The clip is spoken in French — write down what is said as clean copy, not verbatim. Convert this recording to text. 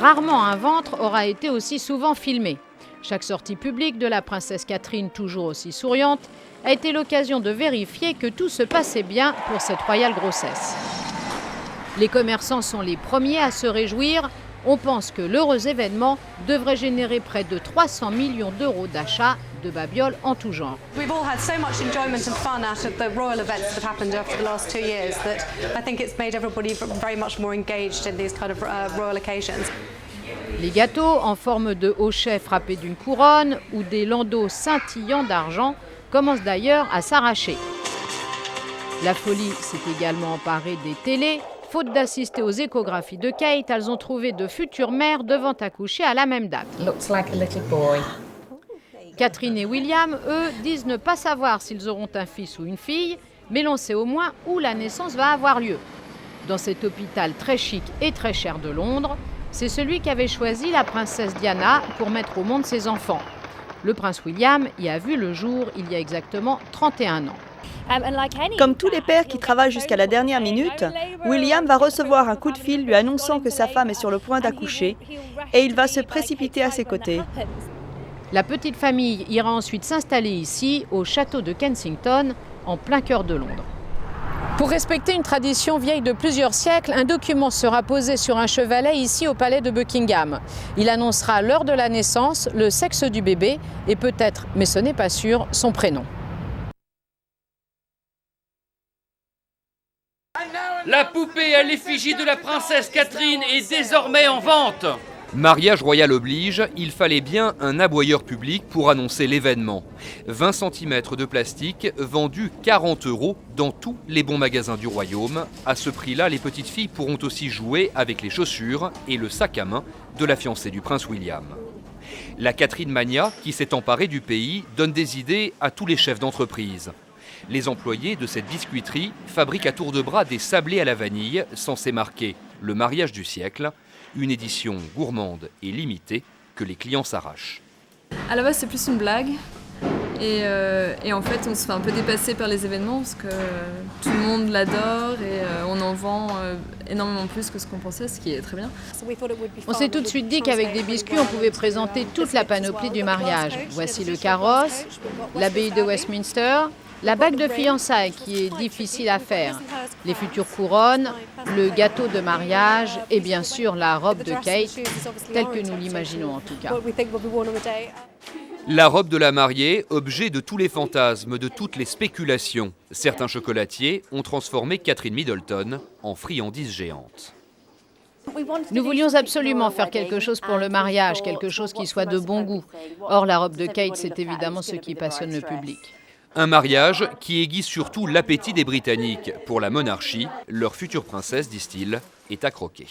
Rarement un ventre aura été aussi souvent filmé. Chaque sortie publique de la princesse Catherine, toujours aussi souriante, a été l'occasion de vérifier que tout se passait bien pour cette royale grossesse. Les commerçants sont les premiers à se réjouir. On pense que l'heureux événement devrait générer près de 300 millions d'euros d'achats de babioles en tout genre. We've all had so much enjoyment and fun out of the royal events that have happened after the last 2 years that I think it's made everybody very much more engaged in these kind of royal occasions. Les gâteaux en forme de hochet frappés d'une couronne ou des landaux scintillants d'argent commencent d'ailleurs à s'arracher. La folie s'est également emparée des télés. Faute d'assister aux échographies de Kate, elles ont trouvé de futures mères devant accoucher à la même date. Looks like a little boy. Catherine et William, eux, disent ne pas savoir s'ils auront un fils ou une fille, mais l'on sait au moins où la naissance va avoir lieu. Dans cet hôpital très chic et très cher de Londres, c'est celui qu'avait choisi la princesse Diana pour mettre au monde ses enfants. Le prince William y a vu le jour il y a exactement 31 ans. Comme tous les pères qui travaillent jusqu'à la dernière minute, William va recevoir un coup de fil lui annonçant que sa femme est sur le point d'accoucher et il va se précipiter à ses côtés. La petite famille ira ensuite s'installer ici, au château de Kensington, en plein cœur de Londres. Pour respecter une tradition vieille de plusieurs siècles, un document sera posé sur un chevalet ici au palais de Buckingham. Il annoncera l'heure de la naissance, le sexe du bébé et peut-être, mais ce n'est pas sûr, son prénom. La poupée à l'effigie de la princesse Catherine est désormais en vente. Mariage royal oblige, il fallait bien un aboyeur public pour annoncer l'événement. 20 cm de plastique vendus 40 € dans tous les bons magasins du royaume. À ce prix-là, les petites filles pourront aussi jouer avec les chaussures et le sac à main de la fiancée du prince William. La Catherine Mania, qui s'est emparée du pays, donne des idées à tous les chefs d'entreprise. Les employés de cette biscuiterie fabriquent à tour de bras des sablés à la vanille censés marquer le mariage du siècle, une édition gourmande et limitée que les clients s'arrachent. À la base, c'est plus une blague. Et en fait, on se fait un peu dépasser par les événements parce que tout le monde l'adore et on en vend énormément plus que ce qu'on pensait, ce qui est très bien. On s'est tout de suite dit qu'avec des biscuits, on pouvait présenter toute la panoplie du mariage. Voici le carrosse, l'abbaye de Westminster, la bague de fiançailles qui est difficile à faire, les futures couronnes, le gâteau de mariage et bien sûr la robe de Kate, telle que nous l'imaginons en tout cas. La robe de la mariée, objet de tous les fantasmes, de toutes les spéculations. Certains chocolatiers ont transformé Catherine Middleton en friandise géante. Nous voulions absolument faire quelque chose pour le mariage, quelque chose qui soit de bon goût. Or, la robe de Kate, c'est évidemment ce qui passionne le public. Un mariage qui aiguise surtout l'appétit des Britanniques. Pour la monarchie, leur future princesse, disent-ils, est à croquer.